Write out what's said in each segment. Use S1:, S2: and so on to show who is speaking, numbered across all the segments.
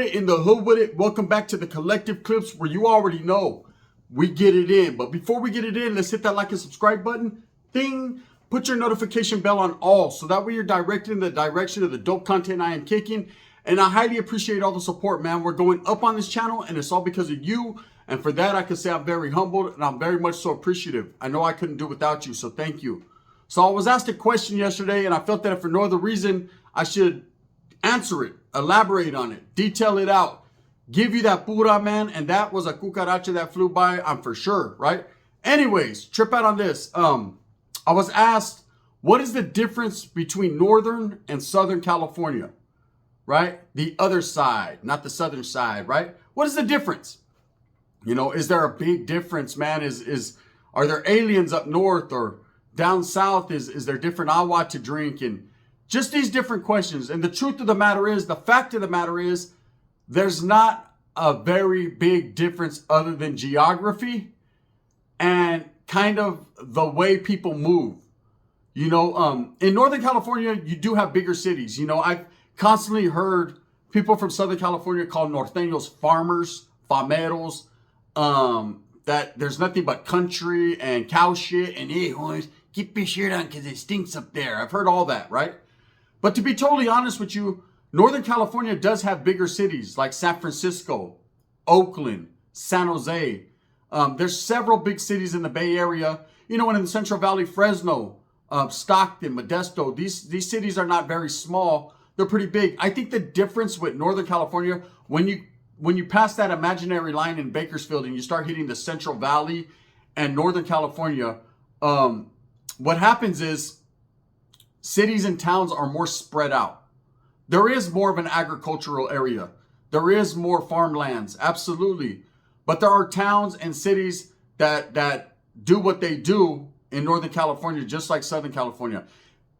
S1: Hey, in the hood with it, welcome back to the collective clips where you already know we get it in. But before we get it in, let's hit that like and subscribe button. Ding! Put your notification bell on all so that way you're directed in the direction of the dope content I am kicking. And I highly appreciate all the support, man. We're going up on this channel and it's all because of you. And for that, I can say I'm very humbled and I'm very much so appreciative. I know I couldn't do without you, so thank you. So I was asked a question yesterday and I felt that for no other reason, I should answer it, elaborate on it, detail it out, give you that pura, man. And that was a cucaracha that flew by, I'm for sure, right? Anyways, trip out on this. I was asked, what is the difference between Northern and Southern California, right? The other side, not the Southern side, right? What is the difference? You know, is there a big difference, man? Are there aliens up north or down south? Is there different agua to drink? And just these different questions. And the truth of the matter is, the fact of the matter is, there's not a very big difference other than geography and kind of the way people move. You know, in Northern California, you do have bigger cities. You know, I've constantly heard people from Southern California call norteños farmers, fameros, that there's nothing but country and cow shit and, hey, boys, keep your shirt on because it stinks up there. I've heard all that, right? But to be totally honest with you, Northern California does have bigger cities like San Francisco, Oakland, San Jose. There's several big cities in the Bay Area. You know, and in the Central Valley, Fresno, Stockton, Modesto, these cities are not very small. They're pretty big. I think the difference with Northern California, when you pass that imaginary line in Bakersfield and you start hitting the Central Valley and Northern California, what happens is cities and towns are more spread out. There is more of an agricultural area. There is more farmlands, absolutely. But there are towns and cities that do what they do in Northern California, just like Southern California.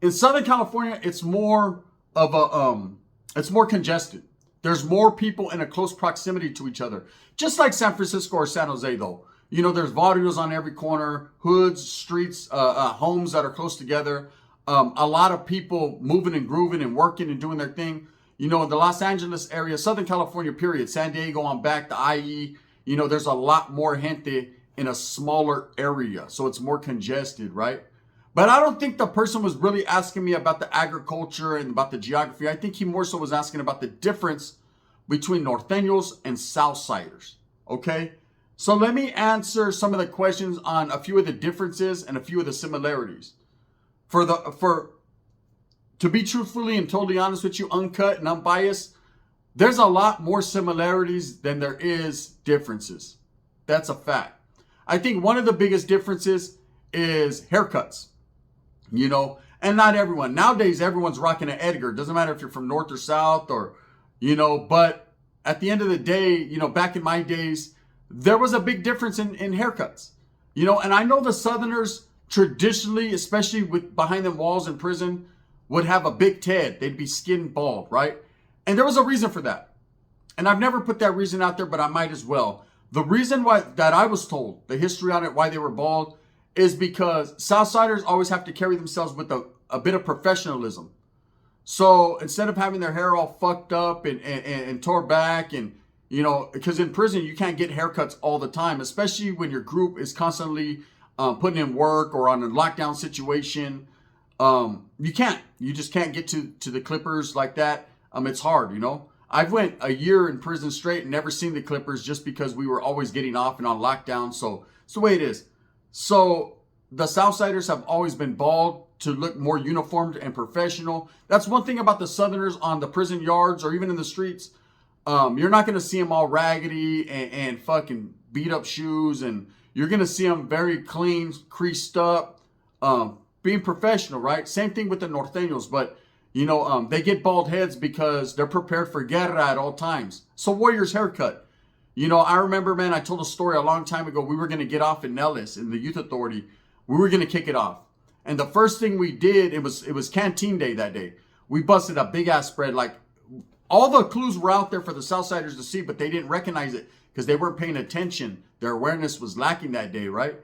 S1: In Southern California, it's more of it's more congested. There's more people in a close proximity to each other. Just like San Francisco or San Jose, though. You know, there's barrios on every corner, hoods, streets, homes that are close together. A lot of people moving and grooving and working and doing their thing. You know, in the Los Angeles area, Southern California, period, San Diego on back, the IE, you know, there's a lot more gente in a smaller area. So it's more congested, right? But I don't think the person was really asking me about the agriculture and about the geography. I think he more so was asking about the difference between Norteños and Southsiders, okay? So let me answer some of the questions on a few of the differences and a few of the similarities. To be truthfully and totally honest with you, uncut and unbiased, there's a lot more similarities than there is differences. That's a fact. I think one of the biggest differences is haircuts, you know, and not everyone. Nowadays, everyone's rocking an Edgar. Doesn't matter if you're from North or South or, you know, but at the end of the day, you know, back in my days, there was a big difference in haircuts, you know, and I know the Southerners traditionally, especially with behind them walls in prison, would have a big Ted. They'd be skin bald, right? And there was a reason for that. And I've never put that reason out there, but I might as well. The reason why that I was told, the history on it, why they were bald, is because Southsiders always have to carry themselves with a bit of professionalism. So instead of having their hair all fucked up and tore back and, you know, because in prison you can't get haircuts all the time, especially when your group is constantly putting in work or on a lockdown situation. You just can't get to the clippers like that. It's hard, you know. I've went a year in prison straight and never seen the clippers just because we were always getting off and on lockdown. So it's the way it is. So the Southsiders have always been bald to look more uniformed and professional. That's one thing about the Southerners on the prison yards or even in the streets. You're not going to see them all raggedy and fucking beat up shoes, and you're going to see them very clean, creased up, being professional, right? Same thing with the Norteños, but you know, they get bald heads because they're prepared for guerra at all times. So Warrior's haircut. You know, I remember, man, I told a story a long time ago. We were going to get off in Nellis in the youth authority. We were going to kick it off. And the first thing we did, it was canteen day that day. We busted a big ass spread. Like all the clues were out there for the Southsiders to see, but they didn't recognize it because they weren't paying attention. Their awareness was lacking that day, right?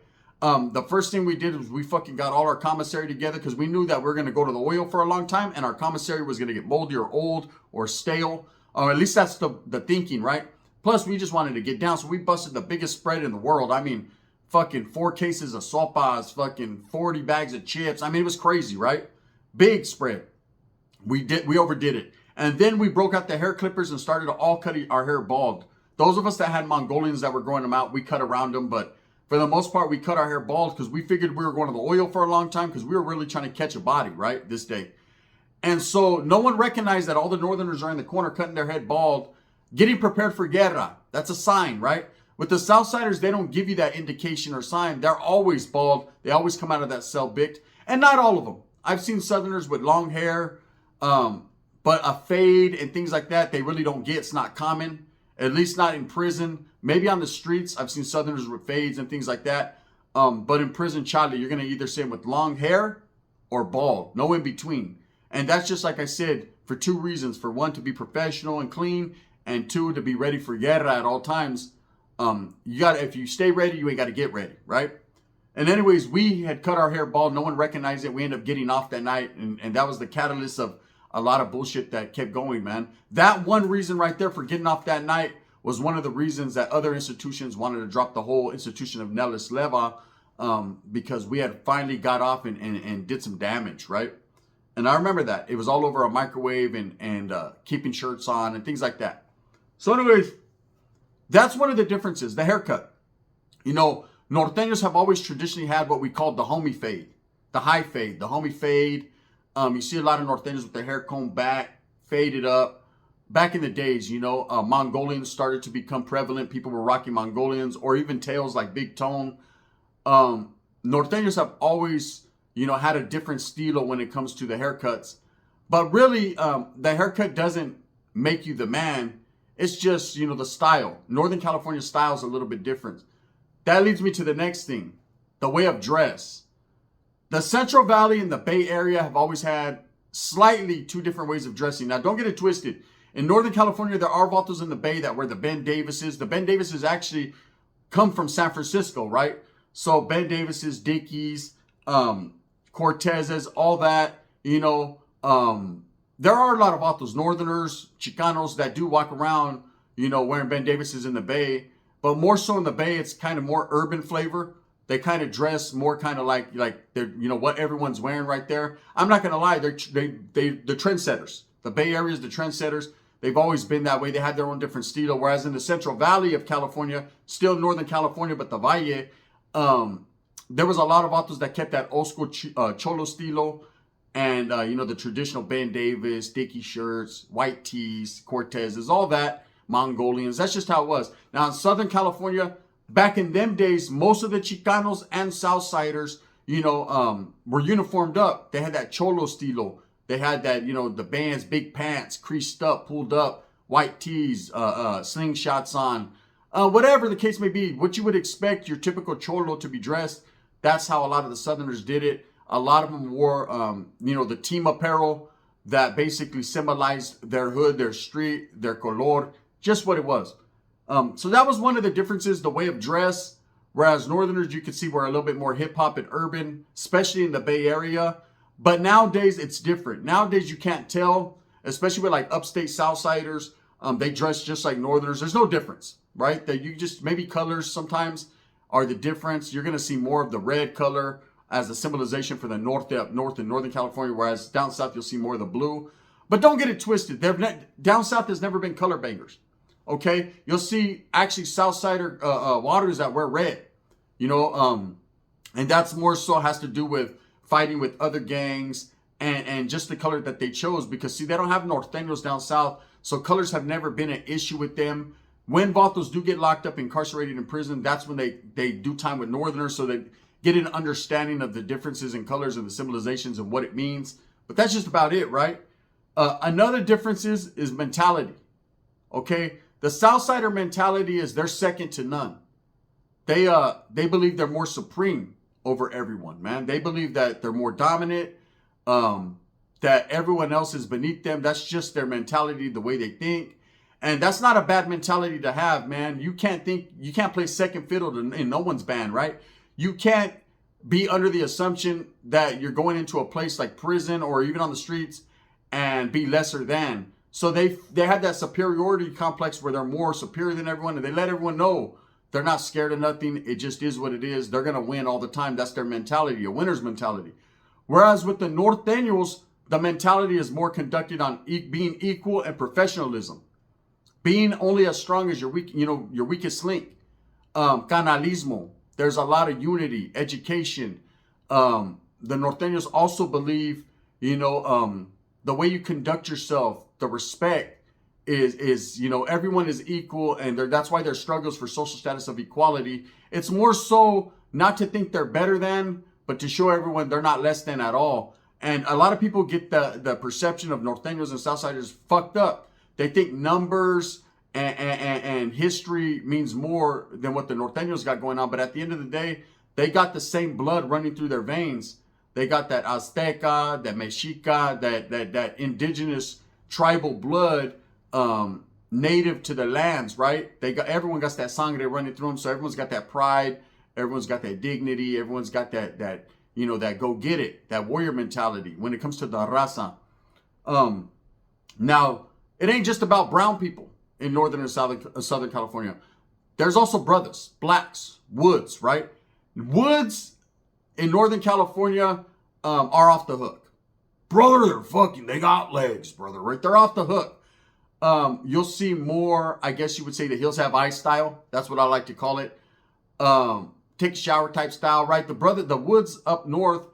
S1: The first thing we did was we fucking got all our commissary together because we knew that we were going to go to the oil for a long time and our commissary was going to get moldy or old or stale. Or at least that's the thinking, right? Plus, we just wanted to get down, so we busted the biggest spread in the world. I mean, fucking 4 cases of sopas, fucking 40 bags of chips. I mean, it was crazy, right? Big spread. We overdid it. And then we broke out the hair clippers and started to all cut our hair bald. Those of us that had Mongolians that were growing them out, we cut around them. But for the most part, we cut our hair bald because we figured we were going to the oil for a long time because we were really trying to catch a body, right, this day. And so no one recognized that all the Northerners are in the corner cutting their head bald, getting prepared for guerra. That's a sign, right? With the Southsiders, they don't give you that indication or sign. They're always bald. They always come out of that cell bicked. And not all of them. I've seen Southerners with long hair, but a fade and things like that, they really don't get. It's not common, at least not in prison. Maybe on the streets, I've seen Southerners with fades and things like that. But in prison, Charlie, you're going to either see them with long hair or bald. No in between. And that's just like I said, for 2 reasons. For 1, to be professional and clean. And 2, to be ready for guerra at all times. If you stay ready, you ain't got to get ready, right? And anyways, we had cut our hair bald. No one recognized it. We ended up getting off that night. And that was the catalyst of a lot of bullshit that kept going, man. That one reason right there for getting off that night was one of the reasons that other institutions wanted to drop the whole institution of Nellis Leva, because we had finally got off and did some damage, right? And I remember that. It was all over a microwave and keeping shirts on and things like that. So anyways, that's one of the differences, the haircut. You know, Norteños have always traditionally had what we called the homie fade, the high fade, the homie fade. You see a lot of Norteños with their hair combed back, faded up. Back in the days, you know, Mongolians started to become prevalent. People were rocking Mongolians or even tails like Big Tone. Norteños have always, you know, had a different stilo when it comes to the haircuts. But really, the haircut doesn't make you the man. It's just, you know, the style. Northern California style is a little bit different. That leads me to the next thing, the way of dress. The Central Valley and the Bay Area have always had slightly 2 different ways of dressing. Now, don't get it twisted. In Northern California, there are vatos in the Bay that wear the Ben Davises. The Ben Davises actually come from San Francisco, right? So Ben Davises, Dickies, Cortezes, all that, you know. There are a lot of vatos, Northerners, Chicanos that do walk around, you know, wearing Ben Davises in the Bay. But more so in the Bay, it's kind of more urban flavor. They kind of dress more kind of like they're, you know, what everyone's wearing right there. I'm not going to lie. They're the trendsetters. The Bay Area is the trendsetters. They've always been that way. They have their own different style. Whereas in the Central Valley of California, still Northern California, but the Valle, there was a lot of vatos that kept that old school cholo stilo. And, you know, the traditional Ben Davis, Dickie shirts, white tees, Cortezes, all that, Mongolians. That's just how it was. Now, in Southern California, back in them days, most of the Chicanos and Southsiders, you know, were uniformed up. They had that cholo stilo. They had that, you know, the bands, big pants, creased up, pulled up, white tees, slingshots on. Whatever the case may be, what you would expect your typical cholo to be dressed, that's how a lot of the Southerners did it. A lot of them wore, you know, the team apparel that basically symbolized their hood, their street, their color, just what it was. So that was one of the differences, the way of dress. Whereas Northerners, you could see, were a little bit more hip hop and urban, especially in the Bay Area. But nowadays, it's different. Nowadays, you can't tell, especially with like upstate Southsiders. They dress just like Northerners. There's no difference, right? That you just, maybe colors sometimes are the difference. You're going to see more of the red color as the symbolization for the north in Northern California, whereas down south, you'll see more of the blue. But don't get it twisted. Down south has never been color bangers. Okay, you'll see actually Southsider waters that wear red, you know, and that's more so has to do with fighting with other gangs and just the color that they chose, because see, they don't have Norteños down south, so colors have never been an issue with them. When vatos do get locked up, incarcerated in prison, that's when they do time with Northerners, so they get an understanding of the differences in colors and the symbolizations and what it means. But that's just about it, right? Another difference is mentality, okay? The Southsider mentality is they're second to none. They believe they're more supreme over everyone, man. They believe that they're more dominant, that everyone else is beneath them. That's just their mentality, the way they think. And that's not a bad mentality to have, man. You can't play second fiddle in no one's band, right? You can't be under the assumption that you're going into a place like prison or even on the streets and be lesser than. So they have that superiority complex where they're more superior than everyone, and they let everyone know they're not scared of nothing. It just is what it is. They're going to win all the time. That's their mentality, a winner's mentality. Whereas with the Norteños, the mentality is more conducted on being equal and professionalism. Being only as strong as your weakest link. Canalismo. There's a lot of unity, education. The Norteños also believe, the way you conduct yourself, the respect is everyone is equal, and that's why there's struggles for social status of equality. It's more so not to think they're better than, but to show everyone they're not less than at all. And a lot of people get the perception of Norteños and Southsiders fucked up. They think numbers and history means more than what the Norteños got going on. But at the end of the day, they got the same blood running through their veins. They got that Azteca, that Mexica, that indigenous tribal blood, native to the lands, right? Everyone got that sangre running through them. So everyone's got that pride. Everyone's got that dignity. Everyone's got that go get it, that warrior mentality when it comes to the raza. Now, it ain't just about brown people in Northern and Southern California. There's also brothers, blacks, woods, right? Woods in Northern California are off the hook. Brother, they got legs, brother, right? They're off the hook. You'll see more, I guess you would say, the hills have eyes style. That's what I like to call it. Take a shower type style, right? The woods up north,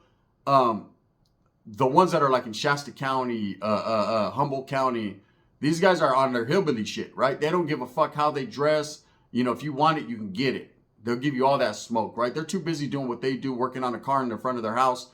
S1: the ones that are like in Shasta County, Humboldt County, these guys are on their hillbilly shit, right? They don't give a fuck how they dress. If you want it, you can get it. They'll give you all that smoke, right? They're too busy doing what they do, working on a car in the front of their house.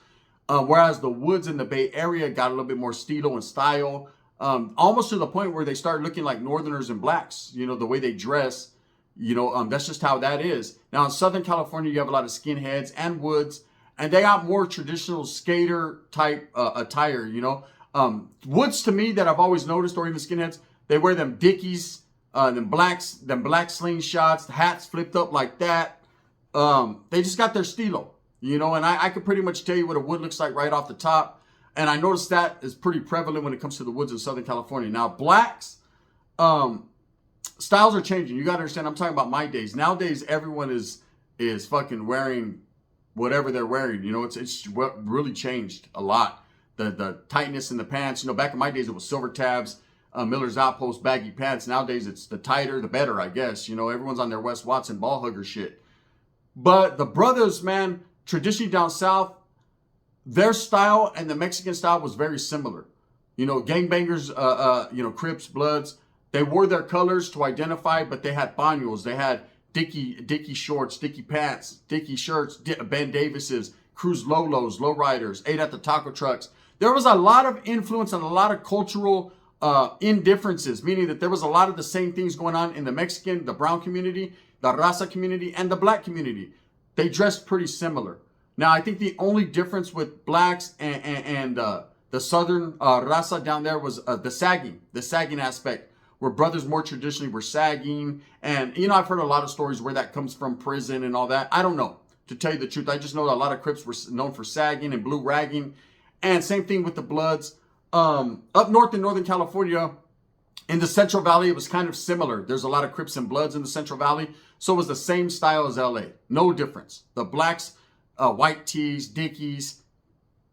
S1: Whereas the woods in the Bay Area got a little bit more stilo and style, almost to the point where they start looking like Northerners and blacks, the way they dress. That's just how that is. Now in Southern California, you have a lot of skinheads and woods, and they got more traditional skater type attire. Woods to me that I've always noticed, or even skinheads, they wear them dickies, them black slingshots, the hats flipped up like that. They just got their stilo, and I could pretty much tell you what a wood looks like right off the top. And I noticed that is pretty prevalent when it comes to the woods in Southern California. Now blacks, styles are changing. You got to understand, I'm talking about my days. Nowadays, everyone is fucking wearing whatever they're wearing. It's really changed a lot. The tightness in the pants. Back in my days, it was silver tabs, Miller's Outpost, baggy pants. Nowadays, it's the tighter, the better, I guess. Everyone's on their Wes Watson ball hugger shit. But the brothers, man, traditionally down south, their style and the Mexican style was very similar. Gangbangers, Crips, Bloods, they wore their colors to identify, but they had paños. They had Dickie shorts, Dickie pants, Dickie shirts, Ben Davises, Cruz Lolos, lowriders, ate at the taco trucks. There was a lot of influence and a lot of cultural indifferences, meaning that there was a lot of the same things going on in the Mexican, the brown community, the raza community, and the black community. They dressed pretty similar. Now, I think the only difference with blacks and the southern raza down there was the sagging aspect, where brothers more traditionally were sagging. And, I've heard a lot of stories where that comes from prison and all that. I don't know, to tell you the truth. I just know that a lot of Crips were known for sagging and blue ragging. And same thing with the Bloods. Up north in Northern California, in the Central Valley, it was kind of similar. There's a lot of Crips and Bloods in the Central Valley. So it was the same style as LA. No difference. The blacks, white tees, Dickies,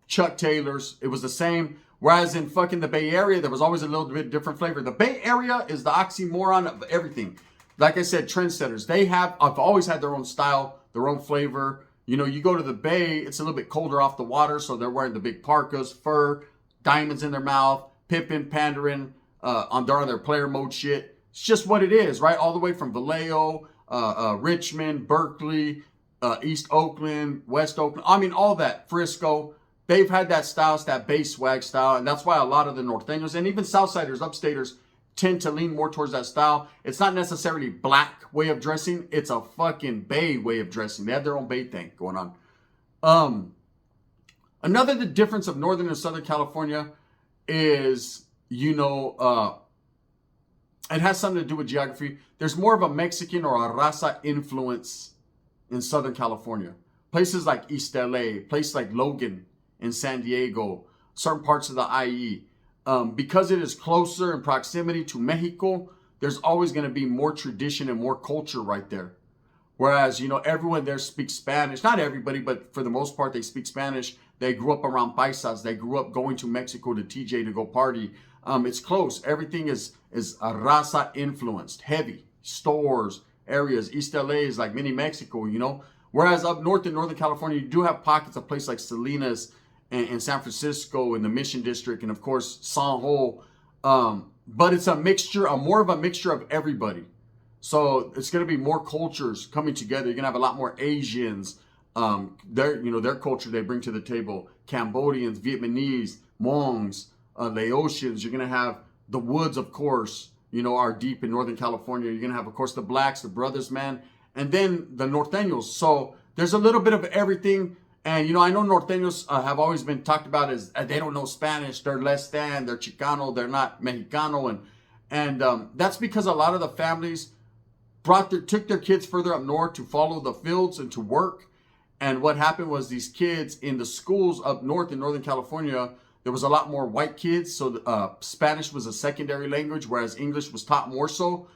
S1: Chuck Taylors. It was the same. Whereas in fucking the Bay Area, there was always a little bit different flavor. The Bay Area is the oxymoron of everything. Like I said, trendsetters. I've always had their own style, their own flavor. You go to the Bay, it's a little bit colder off the water, so they're wearing the big parkas, fur, diamonds in their mouth, pimping, pandering, on their player mode shit. It's just what it is, right? All the way from Vallejo, Richmond, Berkeley, East Oakland, West Oakland. I mean, all that. Frisco. They've had that style, it's that Bay swag style, and that's why a lot of the Norteños and even Southsiders, Upstaters, tend to lean more towards that style. It's not necessarily black way of dressing. It's a fucking Bay way of dressing. They have their own Bay thing going on. Another the difference of Northern and Southern California is, it has something to do with geography. There's more of a Mexican or a raza influence in Southern California. Places like East LA, places like Logan in San Diego, certain parts of the IE. because it is closer in proximity to Mexico, there's always going to be more tradition and more culture right there. Whereas, everyone there speaks Spanish. Not everybody, but for the most part, they speak Spanish. They grew up around paisas. They grew up going to Mexico to TJ to go party. It's close. Everything is raza influenced, heavy. Stores, areas. East LA is like mini Mexico, Whereas up north in Northern California, you do have pockets of places like Salinas and San Francisco and the Mission District and, of course, San Jose. But it's more of a mixture of everybody. So it's going to be more cultures coming together. You're going to have a lot more Asians. Their culture they bring to the table. Cambodians, Vietnamese, Hmongs, Laotians. You're going to have the Woods, of course, are deep in Northern California. You're going to have, of course, the Blacks, the Brothers, man. And then the Norteños. So there's a little bit of everything. And, I know Norteños have always been talked about as they don't know Spanish. They're less than. They're Chicano. They're not Mexicano. And that's because a lot of the families took their kids further up north to follow the fields and to work. And what happened was these kids in the schools up north in Northern California, there was a lot more white kids. So Spanish was a secondary language, whereas English was taught more so.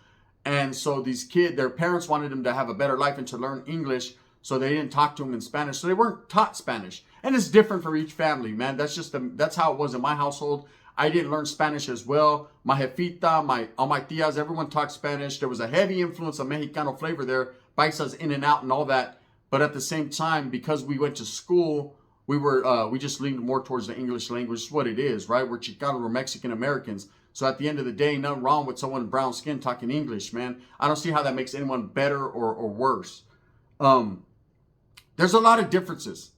S1: And so these kids, their parents wanted them to have a better life and to learn English. So they didn't talk to them in Spanish. So they weren't taught Spanish. And it's different for each family, man. That's how it was in my household. I didn't learn Spanish as well. My jefita, all my tias, everyone talked Spanish. There was a heavy influence of Mexicano flavor there. Paisas in and out and all that. But at the same time, because we went to school, we just leaned more towards the English language. It's what it is, right? We're Chicano, we're Mexican Americans. So at the end of the day, nothing wrong with someone brown skin talking English, man. I don't see how that makes anyone better or worse. There's a lot of differences,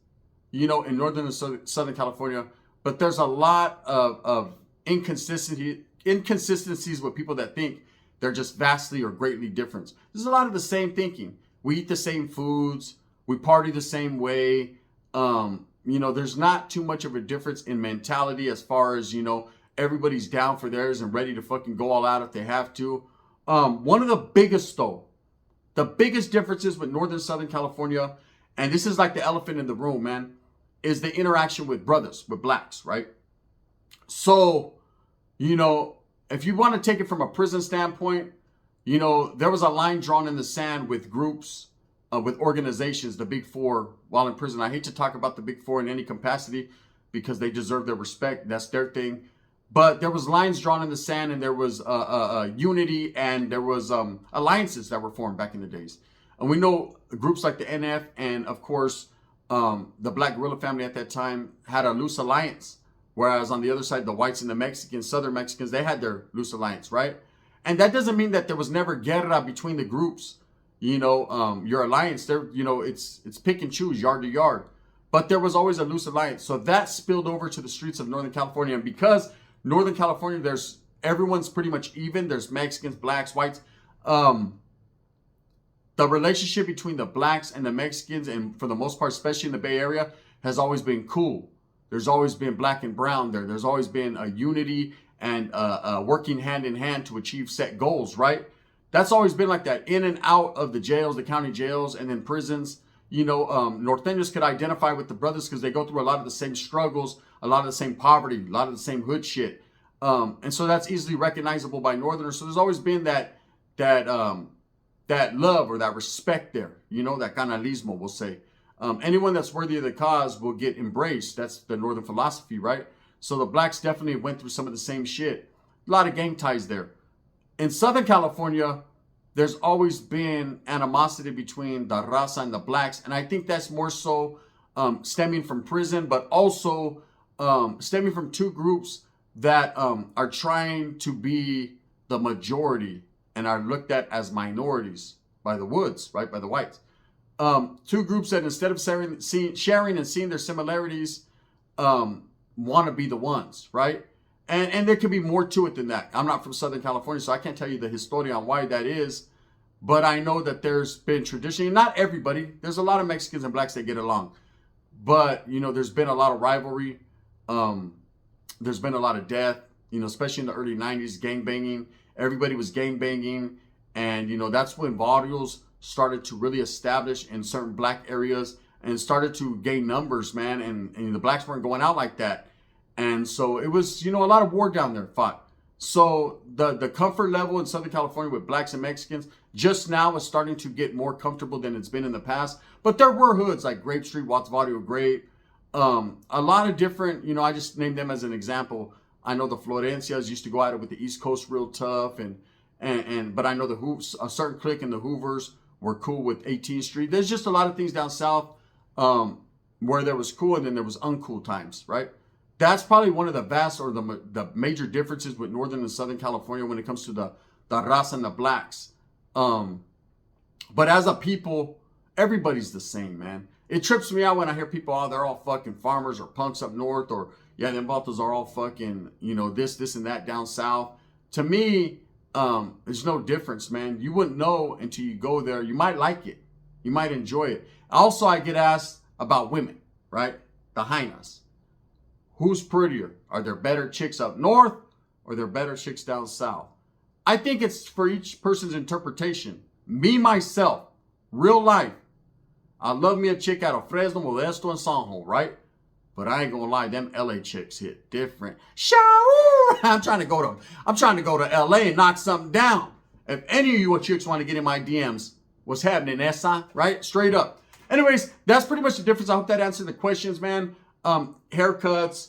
S1: in Northern and Southern California. But there's a lot of inconsistencies with people that think they're just vastly or greatly different. There's a lot of the same thinking. We eat the same foods. We party the same way. There's not too much of a difference in mentality as far as, everybody's down for theirs and ready to fucking go all out if they have to. One of the biggest differences with Northern and Southern California, and this is like the elephant in the room, man, is the interaction with brothers, with blacks, right? So, if you want to take it from a prison standpoint, there was a line drawn in the sand with groups, with organizations, the Big Four, while in prison. I hate to talk about the Big Four in any capacity because they deserve their respect. That's their thing. But there was lines drawn in the sand, and there was unity, and there was alliances that were formed back in the days. And we know groups like the NF and, of course, the Black Guerrilla family at that time had a loose alliance. Whereas on the other side, the whites and the Mexicans, Southern Mexicans, they had their loose alliance, right? And that doesn't mean that there was never guerra between the groups. Your alliance, there, it's pick and choose, yard to yard. But there was always a loose alliance. So that spilled over to the streets of Northern California. And because Northern California, everyone's pretty much even. There's Mexicans, blacks, whites. The relationship between the blacks and the Mexicans, and for the most part, especially in the Bay Area, has always been cool. There's always been black and brown there. There's always been a unity and working hand in hand to achieve set goals, right? That's always been like that. In and out of the jails, the county jails, and then prisons. Norteños could identify with the brothers because they go through a lot of the same struggles, a lot of the same poverty, a lot of the same hood shit. And so that's easily recognizable by Northerners. So there's always been that love or that respect there, that canalismo, we'll say. Anyone that's worthy of the cause will get embraced. That's the Northern philosophy, right? So the blacks definitely went through some of the same shit. A lot of gang ties there. In Southern California, there's always been animosity between the raza and the blacks. And I think that's more so stemming from prison, but also stemming from two groups that are trying to be the majority and are looked at as minorities by the Woods, right? By the whites. Two groups that instead of sharing and seeing their similarities, want to be the ones, right? And there could be more to it than that. I'm not from Southern California, so I can't tell you the history on why that is. But I know that there's been tradition. Not everybody. There's a lot of Mexicans and blacks that get along. But, there's been a lot of rivalry. There's been a lot of death, especially in the early 90s, gang banging. Everybody was gang banging. And, that's when barrios started to really establish in certain black areas and started to gain numbers, man. And the blacks weren't going out like that. And so it was, a lot of war down there fought. So the comfort level in Southern California with blacks and Mexicans just now is starting to get more comfortable than it's been in the past. But there were hoods like Grape Street, Watts Vadio Grape, a lot of different, I just named them as an example. I know the Florencias used to go at it with the East Coast real tough, but I know a certain clique in the Hoovers were cool with 18th Street. There's just a lot of things down south where there was cool and then there was uncool times, right? That's probably one of the vast or the major differences with Northern and Southern California when it comes to the raza and the blacks. But as a people, everybody's the same, man. It trips me out when I hear people, they're all fucking farmers or punks up north, or yeah, them vatos are all fucking, this and that down south. To me, there's no difference, man. You wouldn't know until you go there. You might like it. You might enjoy it. Also, I get asked about women, right? The hyenas. Who's prettier? Are there better chicks up north or are there better chicks down south? I think it's for each person's interpretation. Me, myself, real life, I love me a chick out of Fresno, Modesto, and Sanjo, right? But I ain't gonna lie, them LA chicks hit different. I'm trying to go to LA and knock something down. If any of you chicks want to get in my DMs, what's happening, Essa? Right? Straight up. Anyways, that's pretty much the difference. I hope that answered the questions, man. Haircuts,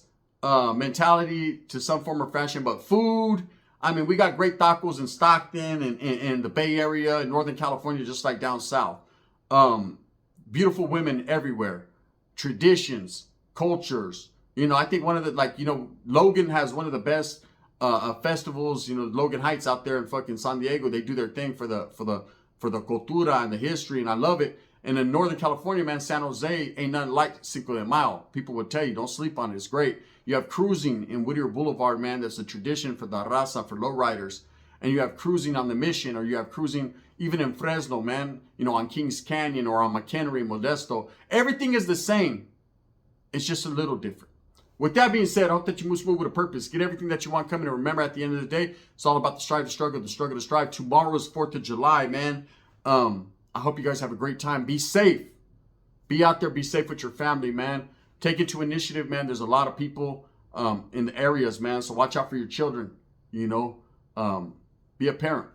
S1: mentality to some form or fashion, but food. I mean, we got great tacos in Stockton and in the Bay Area in Northern California, just like down south. Beautiful women everywhere. Traditions, cultures. I think one of the, Logan has one of the best festivals, Logan Heights out there in fucking San Diego. They do their thing for the cultura and the history, and I love it. And in Northern California, man, San Jose ain't nothing like Cinco de Mayo. People would tell you, don't sleep on it. It's great. You have cruising in Whittier Boulevard, man. That's a tradition for the raza, for lowriders. And you have cruising on the Mission, or you have cruising even in Fresno, man. On Kings Canyon or on McHenry, Modesto. Everything is the same. It's just a little different. With that being said, I hope that you move with a purpose. Get everything that you want coming. And remember, at the end of the day, it's all about the strive, the struggle to strive. Tomorrow is 4th of July, man. I hope you guys have a great time. Be safe. Be out there. Be safe with your family, man. Take it to initiative, man. There's a lot of people in the areas, man. So watch out for your children. Be a parent.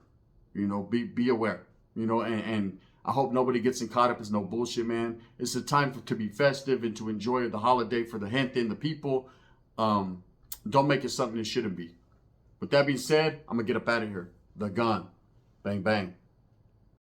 S1: Be aware. And I hope nobody gets caught up. It's no bullshit, man. It's a time to be festive and to enjoy the holiday for the gente and the people. Don't make it something it shouldn't be. With that being said, I'm going to get up out of here. The gun. Bang, bang.